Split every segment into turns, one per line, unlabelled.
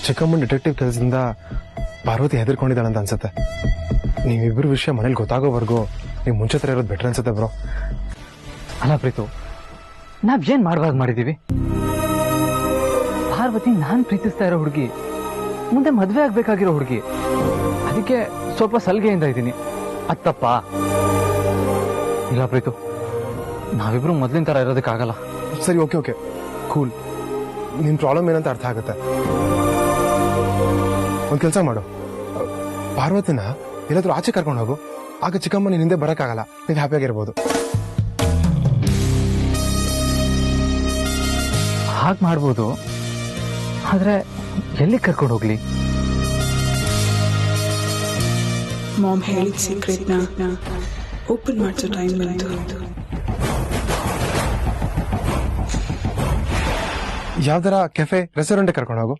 ಚಿಕ್ಕಮ್ಮನ ಡಿಟೆಕ್ಟಿವ್ ಕೆಲಸದಿಂದ ಪಾರ್ವತಿ ಹೆದರ್ಕೊಂಡಿದ್ದಾಳಂತ ಅನ್ಸುತ್ತೆ. ನೀವಿಬ್ರು ವಿಷಯ ಮನೇಲಿ ಗೊತ್ತಾಗೋವರೆಗೂ ನೀವು ಮುಂಚೆ ತರ ಇರೋದು ಬೆಟರ್ ಅನ್ಸುತ್ತೆ ಬ್ರೋ.
ಅಲ್ಲ ಪ್ರೀತು, ನಾವ್ ಏನ್ ಮಾಡಬಾರ್ದು ಮಾಡಿದೀವಿ? ಪಾರ್ವತಿ ನಾನ್ ಪ್ರೀತಿಸ್ತಾ ಇರೋ ಹುಡುಗಿ, ಮುಂದೆ ಮದ್ವೆ ಆಗ್ಬೇಕಾಗಿರೋ ಹುಡುಗಿ. ಅದಕ್ಕೆ ಸ್ವಲ್ಪ ಸಲ್ಗೆಯಿಂದ ಇದ್ದೀನಿ. ಅದ್ ತಪ್ಪಾ? ಇಲ್ಲ ಪ್ರೀತು, ನಾವಿಬ್ರು ಮೊದ್ಲಿನ ತರ ಇರೋದಕ್ಕಾಗಲ್ಲ.
ಸರಿ, ಓಕೆ ಓಕೆ, ಕೂಲ್. ನಿನ್ ಪ್ರಾಬ್ಲಮ್ ಏನಂತ ಅರ್ಥ ಆಗುತ್ತೆ. ಒಂದ್ ಕೆಲಸ ಮಾಡು, ಪಾರ್ವತಿನ ಎಲ್ಲಾದ್ರೂ ಆಚೆ ಕರ್ಕೊಂಡು ಹೋಗು. ಆಗ ಚಿಕ್ಕಮ್ಮ ನಿನ್ ಹಿಂದೆ ಬರಕ್ಕಾಗಲ್ಲ, ನೀವ್ ಹ್ಯಾಪಿಯಾಗಿರ್ಬೋದು.
ಹಾಗೆ ಮಾಡ್ಬೋದು, ಆದ್ರೆ ಎಲ್ಲಿ ಕರ್ಕೊಂಡು ಹೋಗ್ಲಿ?
ಮಾಮ್ ಹೇಳಿದ ಸೀಕ್ರೆಟ್ನ ಓಪನ್ ಮಾಡಿಸೋ ಟೈಮ್ ಬಂತು.
ಯಾವ್ದಾರ ಕೆಫೆ ರೆಸ್ಟೋರೆಂಟ್ ಕರ್ಕೊಂಡು ಹೋಗು.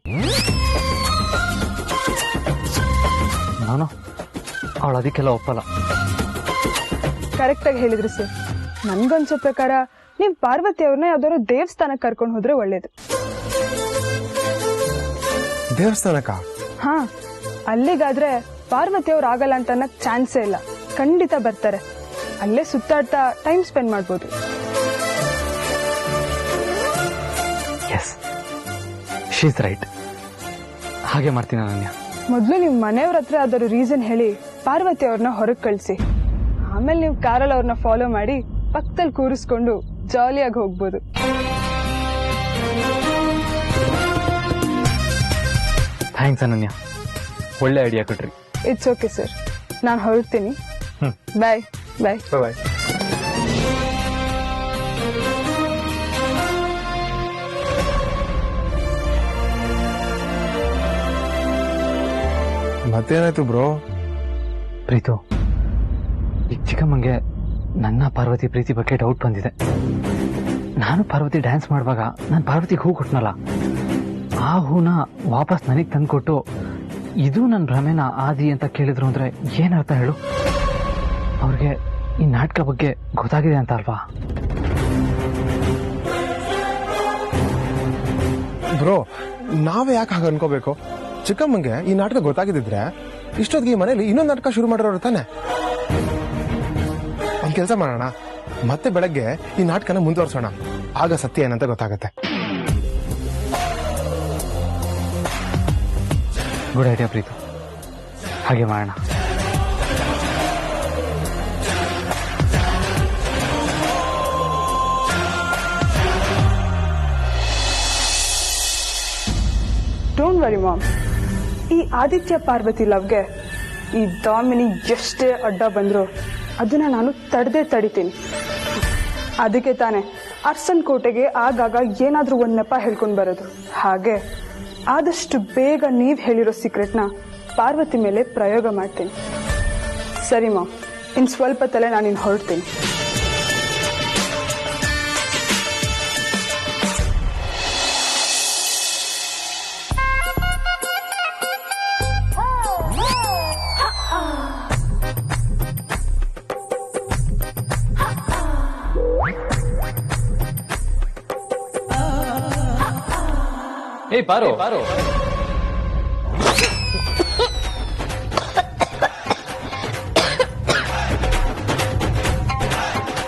ನಾನು ಅವಳು ಅದಕ್ಕೆಲ್ಲ ಒಪ್ಪಲ್ಲ.
ಕರೆಕ್ಟ್ ಆಗಿ ಹೇಳಿದ್ರಿ ಸರ್. ನನ್ಗನ್ಸೋ ಪ್ರಕಾರ ನೀವ್ ಪಾರ್ವತಿ ಅವ್ರನ್ನ ಯಾವ್ದಾದ್ರು ದೇವಸ್ಥಾನಕ್ಕೆ ಕರ್ಕೊಂಡು ಹೋದ್ರೆ ಒಳ್ಳೇದು.
ದೇವಸ್ಥಾನಕ್ಕ?
ಹಾ, ಅಲ್ಲಿಗಾದ್ರೆ ಪಾರ್ವತಿ ಅವ್ರು ಆಗಲ್ಲ ಅಂತ ಅನ್ನಕ್ ಚಾನ್ಸೇ ಇಲ್ಲ. ಖಂಡಿತ ಬರ್ತಾರೆ. ಅಲ್ಲೇ ಸುತ್ತಾಡ್ತಾ ಟೈಮ್ ಸ್ಪೆಂಡ್ ಮಾಡ್ಬೋದು.
Yes, she is right. ಹಾಗೆ ಮಾಡ್ತೀನಿ ಅನನ್ಯ.
ಮೊದ್ಲು ನಿಮ್ ಮನೆಯವ್ರ ಹತ್ರ ಯಾವ್ದಾದ್ರು ರೀಸನ್ ಹೇಳಿ ಪಾರ್ವತಿ ಅವ್ರನ್ನ ಹೊರಗ್ ಕಳ್ಸಿ. ಆಮೇಲೆ ನೀವು ಕಾರಲ್ಲಿ ಅವ್ರನ್ನ ಫಾಲೋ ಮಾಡಿ ಪಕ್ಕದಲ್ಲಿ ಕೂರಿಸ್ಕೊಂಡು ಜಾಲಿಯಾಗಿ ಹೋಗ್ಬೋದು.
ಥ್ಯಾಂಕ್ಸ್ ಅನನ್ಯ, ಒಳ್ಳೆ ಐಡಿಯಾ ಕೊಟ್ರಿ.
ಇಟ್ಸ್ ಓಕೆ ಸರ್, ನಾನು ಹೊರಡ್ತೀನಿ. ಬಾಯ್ ಬಾಯ್
ಬಾಯ್. ಮತ್ತೇನಾಯ್ತು ಬ್ರೋ?
ಪ್ರೀತು, ಈಗ ಚಿಕ್ಕಮ್ಮಂಗೆ ನನ್ನ ಪಾರ್ವತಿ ಪ್ರೀತಿ ಬಗ್ಗೆ ಡೌಟ್ ಬಂದಿದೆ. ನಾನು ಪಾರ್ವತಿ ಡ್ಯಾನ್ಸ್ ಮಾಡುವಾಗ ನಾನು ಪಾರ್ವತಿಗೆ ಹೂ ಕೊಟ್ನಲ್ಲ, ಆ ಹೂನ ವಾಪಸ್ ನನಗೆ ತಂದ್ಕೊಟ್ಟು ಇದು ನನ್ನ ಭ್ರಮೆನ ಆದಿ ಅಂತ ಕೇಳಿದ್ರು ಅಂದ್ರೆ ಏನರ್ಥ ಹೇಳು? ಅವ್ರಿಗೆ ಈ ನಾಟಕ ಬಗ್ಗೆ ಗೊತ್ತಾಗಿದೆ ಅಂತ ಅಲ್ವಾ?
ಬ್ರೋ, ನಾವೇ ಯಾಕೆ ಹಾಗೆ ಅನ್ಕೋಬೇಕು? ಚಿಕ್ಕಮ್ಮಂಗೆ ಈ ನಾಟಕ ಗೊತ್ತಾಗಿದ್ರೆ ಇಷ್ಟೊತ್ತಿಗೆ ಈ ಮನೇಲಿ ಇನ್ನೊಂದು ನಾಟಕ ಶುರು ಮಾಡಿರೋರು ತಾನೆ. ಒಂದ್ ಕೆಲಸ ಮಾಡೋಣ, ಮತ್ತೆ ಬೆಳಗ್ಗೆ ಈ ನಾಟಕನ ಮುಂದುವರ್ಸೋಣ. ಆಗ ಸತ್ಯ ಏನಂತ ಗೊತ್ತಾಗತ್ತೆ.
ಗುಡ್ ಐಡಿಯಾ ಪ್ರೀತು, ಹಾಗೆ ಮಾಡೋಣ.
ಡೋಂಟ್ ವರಿ ಮಾಮ್, ಈ ಆದಿತ್ಯ ಪಾರ್ವತಿ ಲವ್ಗೆ ಈ ದಾಮಿನಿ ಎಷ್ಟೇ ಅಡ್ಡ ಬಂದ್ರು ಅದನ್ನ ನಾನು ತಡಿತೀನಿ. ಅದಕ್ಕೆ ತಾನೆ ಅರ್ಸನ್ ಕೋಟೆಗೆ ಆಗಾಗ ಏನಾದ್ರೂ ಒಂದ್ ನೆಪ ಹೇಳ್ಕೊಂಡ್ ಬರೋದು. ಹಾಗೆ ಆದಷ್ಟು ಬೇಗ ನೀವ್ ಹೇಳಿರೋ ಸೀಕ್ರೆಟ್ನ ಪಾರ್ವತಿ ಮೇಲೆ ಪ್ರಯೋಗ ಮಾಡ್ತೀನಿ. ಸರಿ ಮಾಮ್, ಇನ್ ಸ್ವಲ್ಪ ತಲೆ ನಾನಿನ್ ಹೊರಡ್ತೀನಿ.
ಏ ಪಾರು,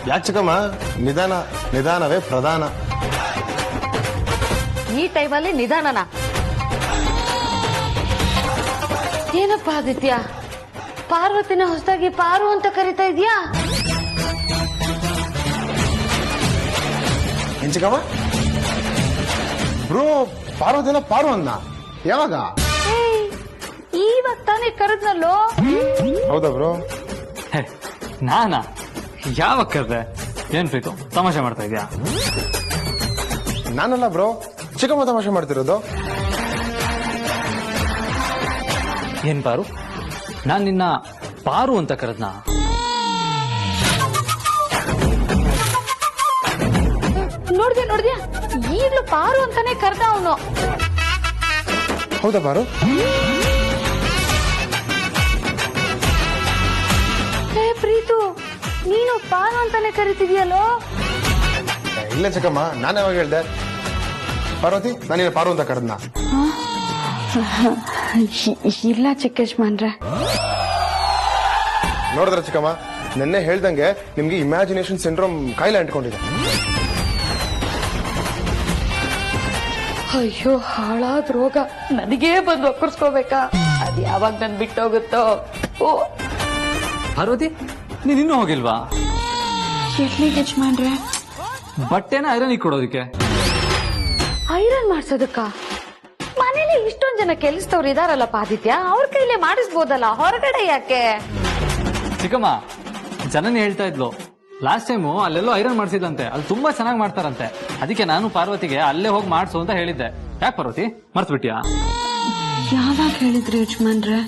ಯಾಕೆ ಚಿಕ್ಕಮ್ಮ? ನಿಧಾನ, ನಿಧಾನವೇ ಪ್ರಧಾನ.
ಈ ಟೈಮಲ್ಲಿ ನಿಧಾನನ? ಏನಪ್ಪ ಆದಿತ್ಯ, ಪಾರ್ವತಿನ ಹೊಸದಾಗಿ ಪಾರು ಅಂತ ಕರಿತಾ ಇದೀಯಾ?
ಏನ್ ಚಿಕ್ಕಮ್ಮ? ಬ್ರೋ, ಪಾರ್ವತಿನ ಪಾರು ಅನ್ನ ಯಾವಾಗ?
ಇವಾಗ ತಾನೇ ಕರೆದ್ನಲ್ಲೋ.
ಹೌದಾ ಬ್ರೋ?
ನಾನಾ? ಯಾವಾಗ ಕರೆದೆ? ಏನ್ ಪ್ರೀತು, ತಮಾಷೆ ಮಾಡ್ತಾ ಇದ್ಯಾ?
ನಾನಲ್ಲ ಬ್ರೋ, ಚಿಕ್ಕಮ್ಮ ತಮಾಷೆ ಮಾಡ್ತಿರೋದು.
ಏನ್ ಪಾರು, ನಾನ್ ನಿನ್ನ ಪಾರು ಅಂತ ಕರೆದ್ನಾ?
ನೋಡ್ದ್ಯಾ ಈಗ್ಲೂ ಪಾರು ಅಂತಾನೆ ಕರ್ದ ಅವನು.
ಹೌದಾ ಪಾರು?
ಪ್ರೀತು, ನೀನು ಪಾರು ಅಂತಾನೆ ಕರಿತಿದ್ಯಲ್ಲೋ?
ಇಲ್ಲ ಚಿಕ್ಕಮ್ಮ, ನಾನು ಯಾವಾಗ ಹೇಳ್ದೆ? ಪಾರ್ವತಿ, ನಾನಿನ್ನ ಪಾರು ಅಂತ ಕರೆದ್ನ.
ಇಲ್ಲ ಚಿಕ್ಕ ಯಜಮಾನ್ರೆ.
ನೋಡಿದ್ರ ಚಿಕ್ಕಮ್ಮ, ನಿನ್ನೆ ಹೇಳ್ದಂಗೆ ನಿಮ್ಗೆ ಇಮ್ಯಾಜಿನೇಷನ್ ಸಿಂಡ್ರೋಮ್ ಕಾಯಿಲೆ ಅಂಟ್ಕೊಂಡಿದೆ.
ಅಯ್ಯೋ, ಹಾಳಾದ ರೋಗ ನನಗೇ ಬಂದು ಒಕ್ಕರ್ಸ್ಕೋಬೇಕಾ? ಅದ್ ಯಾವಾಗ ನನ್ ಬಿಟ್ಟೋಗುತ್ತೋ. ಓ
ಪಾರ್ವತಿ, ನೀನ್ ಇನ್ನೂ ಹೋಗಿಲ್ವಾ?
ಎಲ್ಲಿಗೆ ಯಜಮಾನ್ರೆ?
ಬಟ್ಟೆನ ಐರನ್ ಕೊಡೋದಕ್ಕೆ.
ಐರನ್ ಮಾಡ್ಸೋದಕ್ಕ? ಮನೇಲಿ ಇಷ್ಟೊಂದ್ ಜನ ಕೆಲಸದವ್ರು ಇದಾರಲ್ಲಪ್ಪ ಆದಿತ್ಯ, ಅವ್ರ ಕೈಲೇ ಮಾಡಿಸ್ಬೋದಲ್ಲ, ಹೊರಗಡೆ ಯಾಕೆ?
ಚಿಕ್ಕಮ್ಮ, ಜನನಿ ಹೇಳ್ತಾ ಇದ್ಲು ಲಾಸ್ಟ್ ಟೈಮು ಅಲ್ಲೆಲ್ಲೋ ಐರನ್ ಮಾಡ್ಸಿದಂತೆ, ಅಲ್ಲಿ ತುಂಬಾ ಚೆನ್ನಾಗಿ ಮಾಡ್ತಾರಂತೆ. ಅದಕ್ಕೆ ನಾನು ಪಾರ್ವತಿಗೆ ಅಲ್ಲೇ ಹೋಗಿ ಮಾಡ್ಸು ಅಂತ ಹೇಳಿದ್ದೆ. ಯಾಕೆ ಪಾರ್ವತಿ, ಮರ್ತು ಬಿಟ್ಟಿಯಾ?
ಯಾವಾಗ ಹೇಳಿದ್ರಿ ಯಜಮಾನ್ರೆ?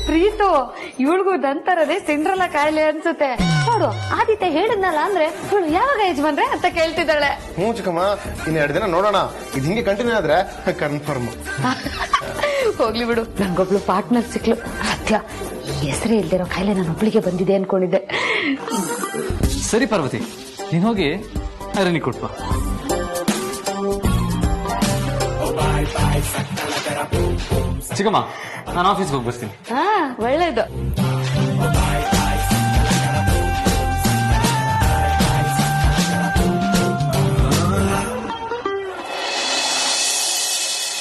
ಪ್ರೀತು, ಇವಳಿಗೂ ನಂತರದೇ ಸಿಂಡ್ರಲ್ಲ ಕಾಯಿಲೆ ಅನ್ಸುತ್ತೆ. ನೋಡು, ಆದಿತ್ಯ ಹೇಳಿದ್ನಲ್ಲ ಅಂದ್ರೆ ಇವಳು ಯಾವಾಗ ಯಜಮಾನ್ರೆ ಅಂತ ಕೇಳ್ತಿದ್ದಾಳೆ.
ಹ್ಞೂ ಚಿಕ್ಕಮ್ಮ, ಇನ್ನು 2 ದಿನ ನೋಡೋಣ. ಇದು ಹಿಂಗೆ ಕಂಟಿನ್ಯೂ ಆದ್ರೆ ಕನ್ಫರ್ಮ್.
ಹೋಗ್ಲಿ ಬಿಡು, ನಂಗೊಬ್ಳು ಪಾರ್ಟ್ನರ್ ಸಿಕ್ಲು. ಸತ್ಯ, ಹೆಸರೇ ಇಲ್ದಿರೋ ಕಾಯಿಲೆ ನಾನು ಒಬ್ಳಿಗೆ ಬಂದಿದೆ ಅನ್ಕೊಂಡಿದ್ದೆ.
ಸರಿ ಪಾರ್ವತಿ, ನೀನ್ ಹೋಗಿ ಐರನ್ ಕೊಟ್ಬಾ. ಚಿಕ್ಕಮ್ಮ, ನಾನು ಆಫೀಸ್ಗೆ ಹೋಗಿ ಬರ್ತೀನಿ.
ಹಾ, ಒಳ್ಳೇದು.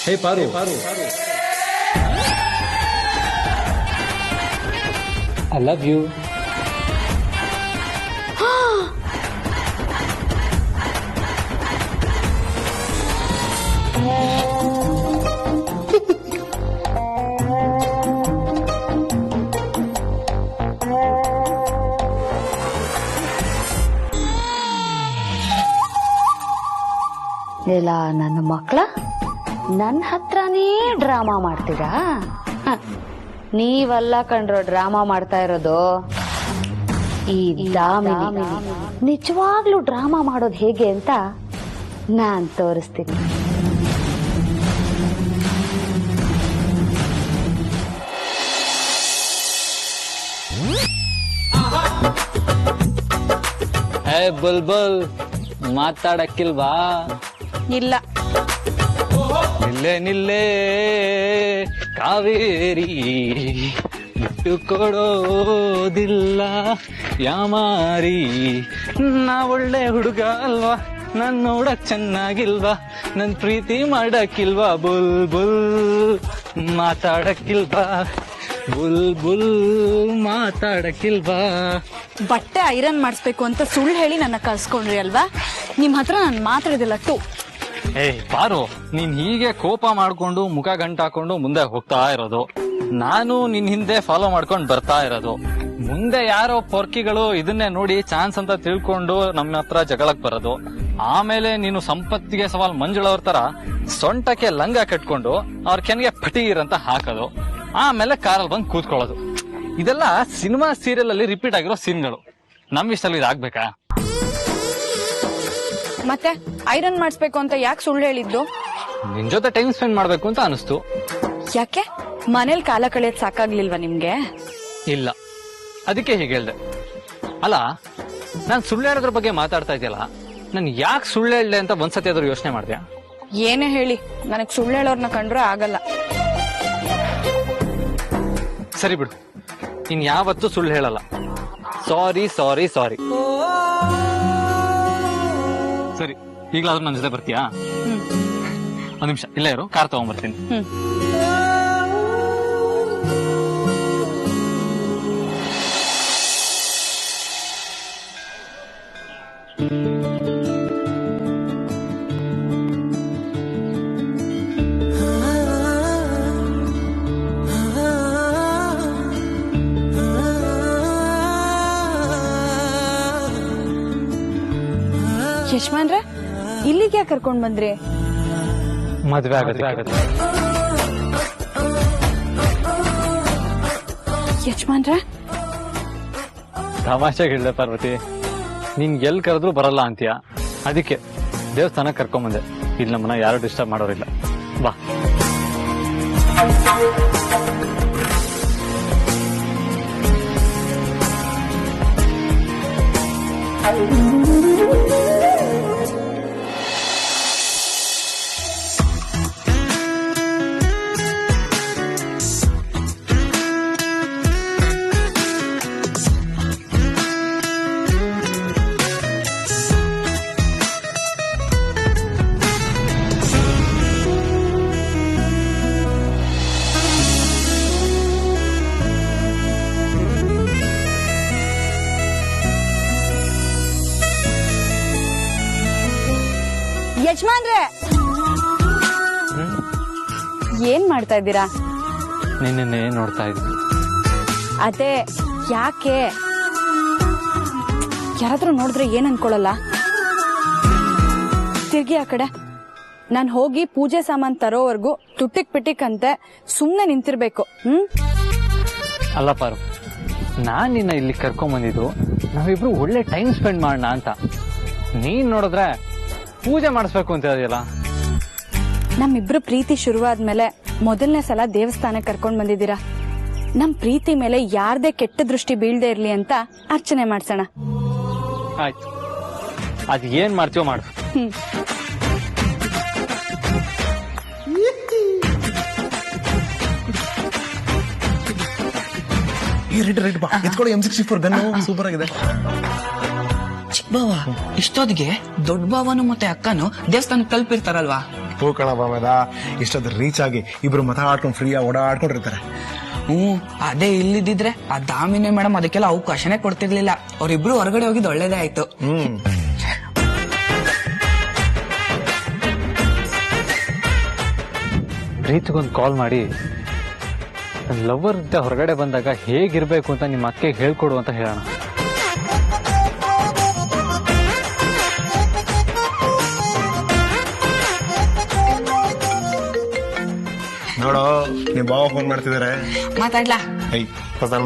ಹೇ ಪಾರು, ಐ ಲವ್ ಯು.
ಇಲ್ಲ ನನ್ನ ಮಕ್ಕಳ, ನನ್ನ ಹತ್ರನೇ ಡ್ರಾಮಾ ಮಾಡ್ತೀರಾ? ನೀವಲ್ಲ ಕಂಡ್ರೋ ಡ್ರಾಮಾ ಮಾಡ್ತಾ ಇರೋದು. ಈ ದಾಮಿನಿ ನಿಜವಾಗ್ಲೂ ಡ್ರಾಮಾ ಮಾಡೋದು ಹೇಗೆ ಅಂತ ನಾನ್ ತೋರಿಸ್ತೀನಿ.
ಹೇ ಬುಲ್ಬುಲ್, ಮಾತಾಡಕ್ಕಿಲ್ವಾ?
ಇಲ್ಲ.
ನಿಲ್ಲೆ ನಿಲ್ಲೆ ಕಾವೇರಿ, ಬಿಟ್ಟು ಕೊಡೋದಿಲ್ಲ ಯಾಮಾರಿ. ನಾ ಒಳ್ಳೆ ಹುಡುಗ ಅಲ್ವಾ, ನನ್ ನೋಡಕ್ ಚೆನ್ನಾಗಿಲ್ವಾ, ನನ್ ಪ್ರೀತಿ ಮಾಡಕ್ಕಿಲ್ವಾ? ಬುಲ್ ಬುಲ್ ಮಾತಾಡಕ್ಕಿಲ್ವಾ? ಬುಲ್ ಬುಲ್ ಮಾತಾಡಕ್ಕಿಲ್ವಾ?
ಬಟ್ಟೆ ಐರನ್ ಮಾಡಿಸ್ಬೇಕು ಅಂತ ಸುಳ್ಳು ಹೇಳಿ ನನ್ನ ಕಳ್ಸ್ಕೊಂಡ್ರಿ ಅಲ್ವಾ? ನಿಮ್ ಹತ್ರ ನಾನು ಮಾತಾಡಿದಿಲ್ಲ ಟು.
ಏಯ್ ಪಾರು, ನೀನ್ ಹೀಗೆ ಕೋಪ ಮಾಡ್ಕೊಂಡು ಮುಖ ಗಂಟಾಕೊಂಡು ಮುಂದೆ ಹೋಗ್ತಾ ಇರೋದು, ನಾನು ನಿನ್ ಹಿಂದೆ ಫಾಲೋ ಮಾಡ್ಕೊಂಡು ಬರ್ತಾ ಇರೋದು. ಮುಂದೆ ಯಾರೋ ಪೊರ್ಕಿಗಳು ಇದನ್ನೇ ನೋಡಿ ಚಾನ್ಸ್ ಅಂತ ತಿಳ್ಕೊಂಡು ನಮ್ಮ ಹತ್ರ ಜಗಳಕ್ ಬರೋದು. ಆಮೇಲೆ ನೀನು ಸಂಪತ್ತಿಗೆ ಸವಾಲ್ ಮಂಜುಳವ್ರ ತರ ಸೊಂಟಕ್ಕೆ ಲಂಗ ಕಟ್ಕೊಂಡು ಅವ್ರ ಕೆನ್ಗೆ ಪಟೀರ್ ಅಂತ ಹಾಕೋದು, ಆಮೇಲೆ ಕಾರಲ್ಲಿ ಬಂದು ಕೂತ್ಕೊಳ್ಳೋದು. ಇದೆಲ್ಲ ಸಿನಿಮಾ ಸೀರಿಯಲ್ ಅಲ್ಲಿ ರಿಪೀಟ್ ಆಗಿರೋ ಸೀನ್ಗಳು. ನಮ್ ಇಷ್ಟಲ್ಲಿ ಇದಾಗ್ಬೇಕಾ?
ಮತ್ತೆ ಐರನ್ ಮಾಡಿಸ್ಬೇಕು ಅಂತ ಯಾಕೆ ಸುಳ್ಳು ಹೇಳಿದ್ದು?
ನಿನ್ ಜೊತೆ ಟೈಮ್ ಸ್ಪೆಂಡ್ ಮಾಡ್ಬೇಕು ಅಂತ ಅನಿಸ್ತು.
ಯಾಕೆ ಮನೇಲಿ ಕಾಲ ಕಳೆಯೋದ್ ಸಾಕಾಗ್ಲಿಲ್ವಾ ನಿಮ್ಗೆ?
ಇಲ್ಲ, ಅದಕ್ಕೆ ಹೀಗೆ ಹೇಳ್ದೆ. ಅಲ್ಲ, ನಾನ್ ಸುಳ್ಳು ಹೇಳೋದ್ರ ಬಗ್ಗೆ ಮಾತಾಡ್ತಾ ಇದೆಯಲ್ಲ, ನಾನು ಯಾಕೆ ಸುಳ್ಳು ಹೇಳ್ದೆ ಅಂತ ಒಂದ್ಸತಿ ಆದ್ರೂ ಯೋಚನೆ ಮಾಡ್ದ್ಯಾ?
ಏನೇ ಹೇಳಿ, ನನಗ್ ಸುಳ್ಳು ಹೇಳೋರ್ನ ಕಂಡ್ರೆ ಆಗಲ್ಲ.
ಸರಿ ಬಿಡು, ಇನ್ ಯಾವತ್ತೂ ಸುಳ್ಳು ಹೇಳಲ್ಲ. ಸಾರಿ ಸಾರಿ ಸಾರಿ. ಸರಿ, ಈಗಲಾದ್ರೂ ನನ್ನ ಜೊತೆ ಬರ್ತೀಯಾ? ಒಂದ್ ನಿಮಿಷ ಇಲ್ಲೇ ಇರು, ಕಾರ್ ತಗೊಂಡ್ಬರ್ತೀನಿ.
ಯಜಮಾನ್ರೆ, ಇಲ್ಲಿಗೆ ಯಾಕೆ ಕರ್ಕೊಂಡ್ ಬಂದ್ರಿ?
ಮದ್ವೆ ಆಗತ್ತೆ.
ಯಜಮಾನ್ರೆ,
ತಮಾಷೆಗೆ ಹೇಳ್ದೆ ಪಾರ್ವತಿ, ನೀನ್ ಎಲ್ ಕರೆದ್ರು ಬರಲ್ಲ ಅಂತೀಯ, ಅದಕ್ಕೆ ದೇವಸ್ಥಾನ ಕರ್ಕೊಂಬಂದೆ. ಇಲ್ಲಿ ನಮ್ಮನ್ನ ಯಾರು ಡಿಸ್ಟರ್ಬ್ ಮಾಡೋರಿಲ್ಲ, ಬಾ.
ಯಜಮಾನ್ರೆ ಏನ್ ಮಾಡ್ತಾ ಇದ್ದೀರಾ?
ನಿನ್ನೆ ನೋಡ್ತಾ ಇದ್ದೀನಿ.
ಅದೇ ಯಾಕೆ? ಯಾರಾದ್ರೂ ನೋಡಿದ್ರೆ ಏನ್ ಅನ್ಕೊಳಲ್ಲ? ತಿರ್ಗಿ ಆ ಕಡೆ. ನಾನ್ ಹೋಗಿ ಪೂಜೆ ಸಾಮಾನ್ ತರೋವರೆಗೂ ತುಟ್ಟಿಕ್ ಪಿಟಿಕ್ ಅಂತೆ ಸುಮ್ನೆ ನಿಂತಿರ್ಬೇಕು.
ಅಲ್ಲ ಪಾರು, ನಾನ್ ನಿನ್ನ ಇಲ್ಲಿ ಕರ್ಕೊಂಡ್ ಬಂದಿದ್ದು ನಾವಿಬ್ರು ಒಳ್ಳೆ ಟೈಮ್ ಸ್ಪೆಂಡ್ ಮಾಡೋಣ ಅಂತ. ನೀನ್ ನೋಡಿದ್ರೆ ಪೂಜೆ ಮಾಡಿಸ್ಬೇಕು ಅಂತ ಹೇಳಿಯಲ್ಲ.
ನಮ್ಮಿಬ್ರು ಪ್ರೀತಿ ಶುರುವಾದ್ಮೇಲೆ ಮೊದಲನೇ ಸಲ ದೇವಸ್ಥಾನಕ್ಕೆ ಕರ್ಕೊಂಡ್ ಬಂದಿದ್ದೀರಾ. ನಮ್ ಪ್ರೀತಿ ಮೇಲೆ ಯಾರ್ದೇ ಕೆಟ್ಟ ದೃಷ್ಟಿ ಬೀಳ್ದೆ ಇರ್ಲಿ ಅಂತ ಅರ್ಚನೆ ಮಾಡ್ಸೋಣ.
ಆಯ್ತು, ಅದ್ ಏನ್ ಮಾಡ್ತೀವೋ ಮಾಡು.
ರೆಡ್ ಬಾ ಎತ್ಕೊಳ್ಳಿ. M64 ಗನ್ನು ಸೂಪರ್ ಆಗಿದೆ.
ಚಿಕ್ಕ ಬಾವ ಇಷ್ಟೊತ್ತಿಗೆ ದೊಡ್ಡ ಬಾವನು ಮತ್ತೆ ಅಕ್ಕನು ದೇವಸ್ಥಾನಕ್ಕೆ ತಲುಪಿರ್ತಾರಲ್ವಾ?
ಕಣ ಬಾಮದ ಇಷ್ಟೊತ್ತು ರೀಚ್ ಆಗಿ ಇಬ್ರು ಮಾತಾಡ್ಕೊಂಡು ಫ್ರೀಯಾಗಿ ಓಡಾಡ್ಕೊಂಡಿರ್ತಾರೆ.
ಅದೇ ಇಲ್ಲಿದ್ದಿದ್ರೆ ಆ ದಾಮಿನಿ ಮೇಡಮ್ ಅದಕ್ಕೆಲ್ಲ ಅವಕಾಶನೇ ಕೊಡ್ತಿರ್ಲಿಲ್ಲ. ಅವ್ರಿಬ್ರು ಹೊರಗಡೆ ಹೋಗಿದ್ದು ಒಳ್ಳೇದೇ ಆಯ್ತು.
ಪ್ರೀತಿಗೊಂದು ಕಾಲ್ ಮಾಡಿ ನನ್ನ ಲವರ್ ಹೊರಗಡೆ ಬಂದಾಗ ಹೇಗಿರ್ಬೇಕು ಅಂತ ನಿಮ್ಮ ಅಕ್ಕೆಗೆ ಹೇಳ್ಕೊಡು ಅಂತ ಹೇಳೋಣ.
ನೋಡೋ ನಿಮ್ ಬಾವ ಫೋನ್ ಮಾಡ್ತಿದಾರೆ.
ಮಾತಾಡ್ಲಾ?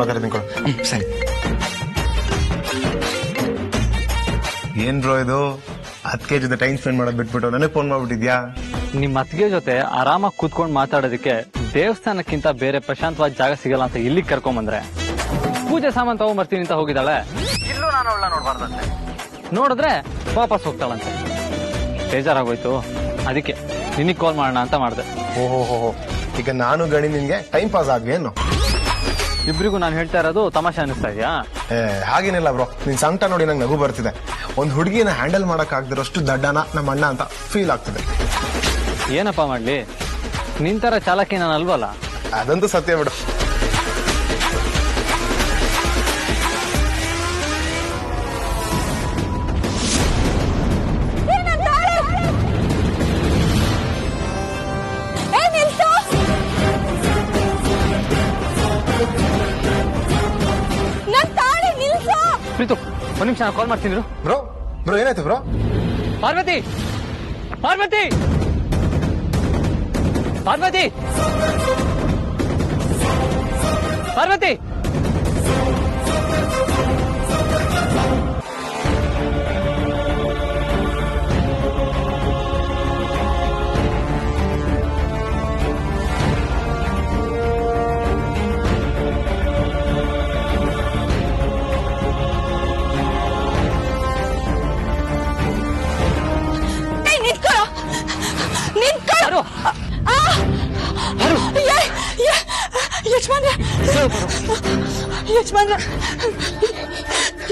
ಮಾತಾಡ್ತೀನಿ ಕೊಡು.
ಸರಿ.
ಏನ್ ಬ್ರೋ ಇದು 10 kg ಜೊತೆ ಟೈಮ್ ಸ್ಪೆಂಡ್ ಮಾಡೋದ್ ಬಿಟ್ಬಿಟ್ಟು ನನಗೆ ಫೋನ್ ಮಾಡ್ಬಿಟ್ಟಿದ್ಯಾ?
ನಿಮ್ಮ ಅತ್ತಿಗೆ ಜೊತೆ ಆರಾಮಾಗಿ ಕೂತ್ಕೊಂಡು ಮಾತಾಡೋದಕ್ಕೆ ದೇವಸ್ಥಾನಕ್ಕಿಂತ ಬೇರೆ ಪ್ರಶಾಂತವಾದ ಜಾಗ ಸಿಗಲ್ಲ ಅಂತ ಇಲ್ಲಿಗೆ ಕರ್ಕೊಂಡ್ ಬಂದ್ರೆ ಪೂಜೆ ಸಾಮಾನು ತಗೊಂಡ್ಬರ್ತೀನಿ ಅಂತ ಹೋಗಿದ್ದಾಳೆ. ಇಲ್ಲೂ ನಾನು ಅವಳನ್ನ ನೋಡ್ಬಾರ್ದಂತೆ. ನೋಡಿದ್ರೆ ವಾಪಸ್ ಹೋಗ್ತಾಳಂತೆ. ಬೇಜಾರಾಗೋಯ್ತು, ಅದಕ್ಕೆ ನಿನಗೆ ಕಾಲ್ ಮಾಡೋಣ ಅಂತ ಮಾಡಿದೆ.
ಓಹೋ, ಈಗ ನಾನು ಗಣಿ ನಿನ್ಗೆ ಟೈಮ್ ಪಾಸ್ ಆಗ್ಲಿ ಏನು?
ಇಬ್ರಿಗೂ ನಾನು ಹೇಳ್ತಾ ಇರೋದು ತಮಾಷೆ ಅನಿಸ್ತಾ ಇದೆಯಾ?
ಹಾಗೇನಿಲ್ಲ ಬ್ರೋ, ನಿನ್ ಸಂಕಟ ನೋಡಿ ನಂಗೆ ನಗು ಬರ್ತಿದೆ. ಒಂದ್ ಹುಡುಗಿನ ಹ್ಯಾಂಡಲ್ ಮಾಡಕ್ ಆಗದಿರೋಷ್ಟು ದಡ್ಡನ ನಮ್ಮ ಅಣ್ಣ ಅಂತ ಫೀಲ್ ಆಗ್ತಿದೆ.
ಏನಪ್ಪ ಮಾಡ್ಲಿ, ನಿಂತರ ಚಾಲಕಿ ನಾನು ಅಲ್ವಲ್ಲ.
ಅದಂತೂ ಸತ್ಯ ಬಿಡು.
ಪ್ರೀತು, ಒಂದ್ ನಿಮಿಷ ಕಾಲ್ ಮಾಡ್ತೀನಿ.
ಬ್ರೋ ಏನಾಯ್ತು ಬ್ರೋ?
ಪಾರ್ವತಿ ಪಾರ್ವತಿ ಪಾರ್ವತಿ ಪಾರ್ವತಿ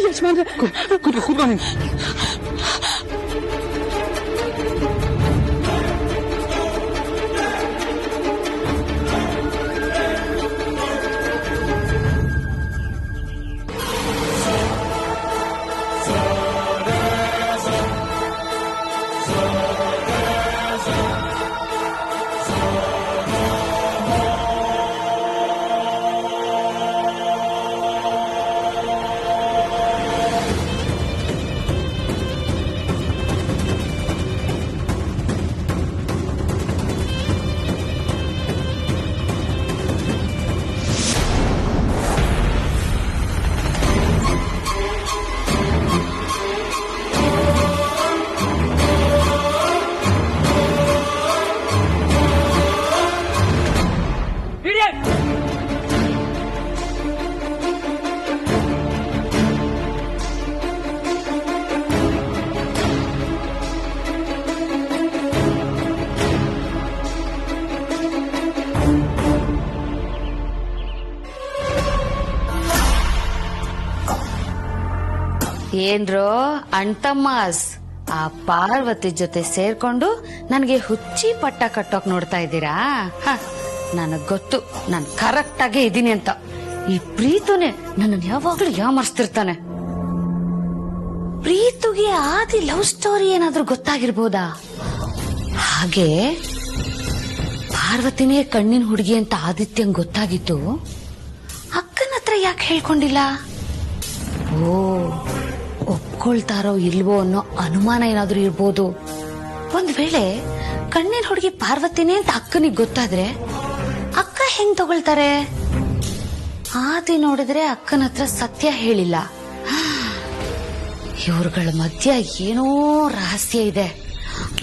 ಯಜಮಾನ್ರೆ
ಕೂತ್ಕೊ ನೀನು.
ಏನ್ರೋ ಅಣ್ತಮ್ಮಸ್, ಆ ಪಾರ್ವತಿ ಜೊತೆ ಸೇರ್ಕೊಂಡು ನನಗೆ ಹುಚ್ಚಿ ಪಟ್ಟ ಕಟ್ಟೋಕ್ ನೋಡ್ತಾ ಇದ್ದೀರಾ? ನನಗ್ ಗೊತ್ತು ನಾನ್ ಕರೆಕ್ಟ್ ಆಗೇ ಇದ್ದೀನಿ ಅಂತ. ಈ ಪ್ರೀತುನೇ ನನ್ನನ್ನು ಯಾವಾಗ್ಲೂ ಯಾಮರ್ಸ್ತಿರ್ತಾನೆ. ಪ್ರೀತುಗೆ ಆದಿ ಲವ್ ಸ್ಟೋರಿ ಏನಾದ್ರೂ ಗೊತ್ತಾಗಿರ್ಬೋದಾ? ಹಾಗೆ ಪಾರ್ವತಿನೇ ಕಣ್ಣಿನ ಹುಡುಗಿ ಅಂತ ಆದಿತ್ಯಂಗ್ ಗೊತ್ತಾಗಿತ್ತು, ಅಕ್ಕನ ಹತ್ರ ಯಾಕೆ ಹೇಳ್ಕೊಂಡಿಲ್ಲ? ಓ, ಒಪ್ಕೊಳ್ತಾರೋ ಇಲ್ವೋ ಅನ್ನೋ ಅನುಮಾನ ಏನಾದ್ರೂ ಇರ್ಬೋದು. ಒಂದ್ ವೇಳೆ ಕಣ್ಣಿನ ಹುಡುಗಿ ಪಾರ್ವತಿನೇ ಅಂತ ಅಕ್ಕನಿಗೆ ಗೊತ್ತಾದ್ರೆ ಅಕ್ಕ ಹೆಂಗ್ ತಗೊಳ್ತಾರೆ? ಆದಿ ನೋಡಿದ್ರೆ ಅಕ್ಕನ ಹತ್ರ ಸತ್ಯ ಹೇಳಿಲ್ಲ. ಇವ್ರುಗಳ ಮಧ್ಯ ಏನೋ ರಹಸ್ಯ ಇದೆ.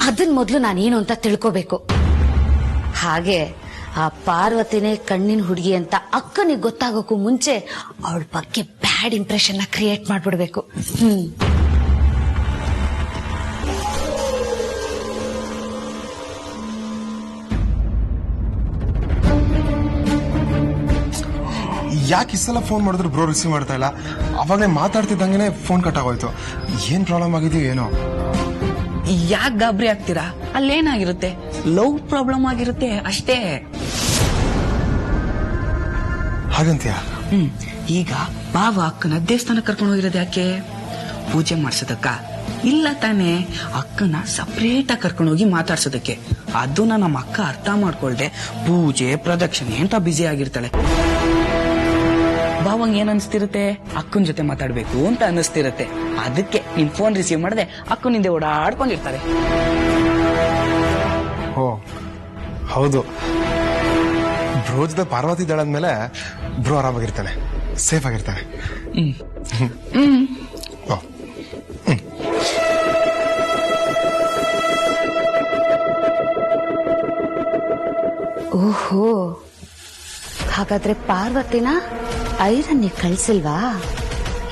ಅದನ್ ಮೊದ್ಲು ನಾನೇನು ಅಂತ ತಿಳ್ಕೋಬೇಕು. ಹಾಗೆ ಆ ಪಾರ್ವತಿನೇ ಕಣ್ಣಿನ ಹುಡುಗಿ ಅಂತ ಅಕ್ಕನಿಗೆ ಗೊತ್ತಾಗೋಕ್ಕೂ ಮುಂಚೆ ಅವಳ ಬಗ್ಗೆ ಬ್ಯಾಡ್ ಇಂಪ್ರೆಷನ್ ಕ್ರಿಯೇಟ್ ಮಾಡ್ಬಿಡ್ಬೇಕು.
ಯಾಕೆ ಈ ಸಲ ಫೋನ್ ಮಾಡಿದ್ರು ಬ್ರೋ ರಿಸೀವ್ ಮಾಡ್ತಾ ಇಲ್ಲ? ಅವಾಗಲೇ ಮಾತಾಡ್ತಿದ್ದಂಗೆ ಫೋನ್ ಕಟ್ ಆಗೋಯ್ತು. ಏನ್ ಪ್ರಾಬ್ಲಮ್ ಆಗಿದೆಯೋ ಏನೋ.
ಯಾಕೆ ಗಾಬರಿ ಆಗ್ತೀರಾ? ಅಲ್ಲೇನಾಗಿರುತ್ತೆ? ಲವ್ ಪ್ರಾಬ್ಲಮ್ ಆಗಿರುತ್ತೆ ಅಷ್ಟೇ.
ಹಾಗಂತೀಯ?
ಈಗ ಬಾವ ಅಕ್ಕನ ದೇವಸ್ಥಾನ ಕರ್ಕೊಂಡು ಹೋಗಿರೋದು ಯಾಕೆ? ಪೂಜೆ ಮಾಡ್ಸೋದಕ್ಕ? ಇಲ್ಲ ತಾನೇ, ಅಕ್ಕನ ಸಪರೇಟ್ ಆಗಿ ಕರ್ಕೊಂಡು ಹೋಗಿ ಮಾತಾಡ್ಸೋದಕ್ಕೆ. ಅದನ್ನ ನಮ್ಮ ಅಕ್ಕ ಅರ್ಥ ಮಾಡ್ಕೊಳ್ದೆ ಪೂಜೆ ಪ್ರದಕ್ಷಿಣೆ ಅಂತ ಬ್ಯುಸಿ ಆಗಿರ್ತಾಳೆ. ಬಾವಂಗ್ ಏನ್ ಅನ್ಸ್ತಿರುತ್ತೆ? ಅಕ್ಕನ ಜೊತೆ ಮಾತಾಡ್ಬೇಕು ಅಂತ ಅನ್ನಿಸ್ತಿರತ್ತೆ. ಅದಕ್ಕೆ ನಿನ್ ಫೋನ್ ರಿಸೀವ್ ಮಾಡದೆ ಅಕ್ಕನ ಹಿಂದೆ ಓಡಾಡ್ಕೊಂಡಿರ್ತಾರೆ.
ಓ ಹೌದು. ಬ್ರೋ ಜೊತೆ ಪಾರ್ವತಿ ಇದ್ದಾಳಂದ್ಮೇಲೆ ಬ್ರೋ ಆರಾಮಾಗಿರ್ತಾನೆ, ಸೇಫ್ ಆಗಿರ್ತಾನೆ.
ಓಹೋ, ಹಾಗಾದ್ರೆ ಪಾರ್ವತಿನ ಐರನ್ನಿ ಕಳ್ಸಿಲ್ವಾ?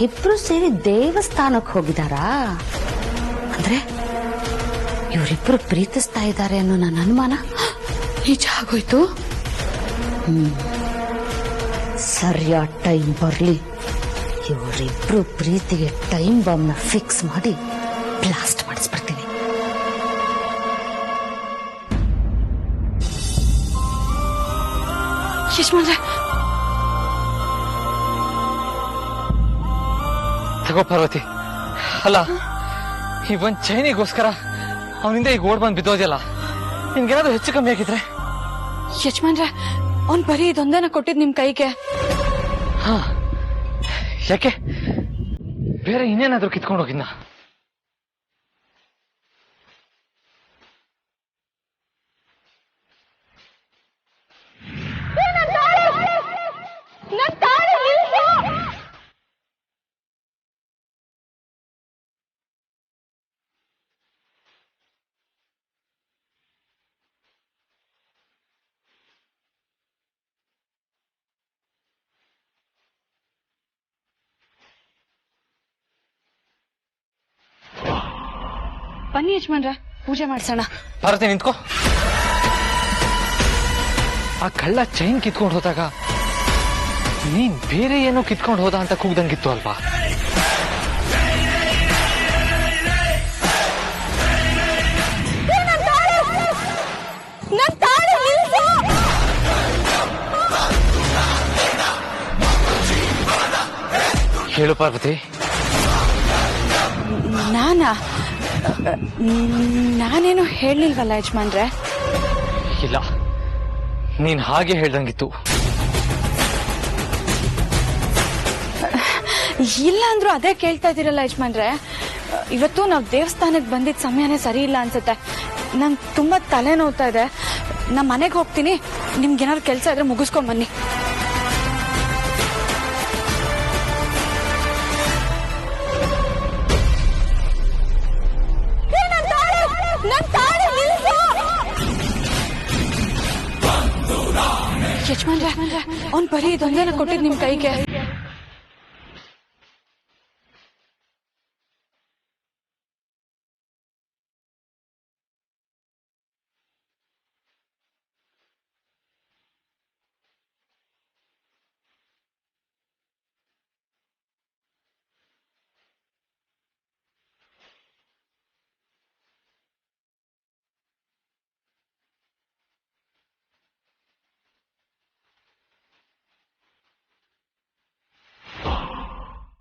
ಇಬ್ರು ಸೇರಿ ದೇವಸ್ಥಾನಕ್ಕೆ ಹೋಗಿದಾರಾ? ಅಂದ್ರೆ ಇವರಿಬ್ರು ಪ್ರೀತಿಸ್ತಾ ಇದ್ದಾರೆ ಅನ್ನೋ ನನ್ನ ಅನುಮಾನ ನಿಜ ಆಗೋಯ್ತು. ಸರಿಯಾದ ಟೈಮ್ ಬರ್ಲಿ, ಇವರಿಬ್ರು ಪ್ರೀತಿಗೆ ಟೈಮ್ ಬಾಂಬ್ನ ಫಿಕ್ಸ್ ಮಾಡಿ ಬ್ಲಾಸ್ಟ್ ಮಾಡಿಸ್ಬಿಡ್ತೀನಿ.
ಯಜಮಾನ್ರೆ,
ತಗೋ ಪಾರ್ವತಿ. ಅಲ್ಲ, ಈ ಒಂದ್ ಚೈನಿಗೋಸ್ಕರ ಅವನಿಂದ ಈಗ ಓಡ್ ಬಂದ್ ಬಿದ್ದೋದಿಲ್ಲ. ನಿನ್ಗೇನಾದ್ರೂ ಹೆಚ್ಚು ಕಮ್ಮಿ ಆಗಿದ್ರೆ?
ಯಜಮಾನ್ರೆ, ಅವ್ನ್ ಬರೀ ಇದೊಂದೇನ ಕೊಟ್ಟಿದ್ ನಿಮ್ ಕೈಗೆ.
ಹಾ, ಯಾಕೆ ಬೇರೆ ಇನ್ನೇನಾದ್ರೂ ಕಿತ್ಕೊಂಡು ಹೋಗಿದ್ನ?
ಬನ್ನಿ ಯಜಮಾನ್ರೆ, ಪೂಜೆ ಮಾಡ್ಸೋಣ.
ಪಾರ್ವತಿ ನಿಂತ್ಕೋ. ಆ ಕಳ್ಳ ಚೈನ್ ಕಿತ್ಕೊಂಡು ಹೋದಾಗ ನೀನ್ ಬೇರೆ ಏನೋ ಕಿತ್ಕೊಂಡು ಹೋದ ಅಂತ ಕೂಗ್ದಂಗಿತ್ತು ಅಲ್ವಾ? ಹೇಳು ಪಾರ್ವತಿ.
ನಾನೇನು ಹೇಳಿಲ್ವಲ್ಲ ಯಜಮಾನ್ರೆ.
ಇಲ್ಲ, ನೀನ್ ಹಾಗೆ ಹೇಳ್ದಂಗಿತ್ತು.
ಇಲ್ಲ ಅಂದ್ರೂ ಅದೇ ಕೇಳ್ತಾ ಇದೀರಲ್ಲ ಯಜಮಾನ್ರೆ. ಇವತ್ತು ನಾವು ದೇವಸ್ಥಾನಕ್ಕೆ ಬಂದಿದ್ದ ಸಮಯನೇ ಸರಿ ಇಲ್ಲ ಅನ್ಸುತ್ತೆ. ನಂಗೆ ತುಂಬಾ ತಲೆ ನೋವ್ತಾ ಇದೆ. ನಾ ಮನೆಗೆ ಹೋಗ್ತೀನಿ. ನಿಮ್ಗೇನಾದ್ರು ಕೆಲಸ ಇದ್ರೆ ಮುಗಿಸ್ಕೊಂಡ್ ಬನ್ನಿ. ಯಜಮಾನ್ರೆ, ಅವ್ನ್ ಬರೀ ಇದೊಂದೇನ ಕೊಟ್ಟಿದ್ ನಿಮ್ ಕೈಗೆ.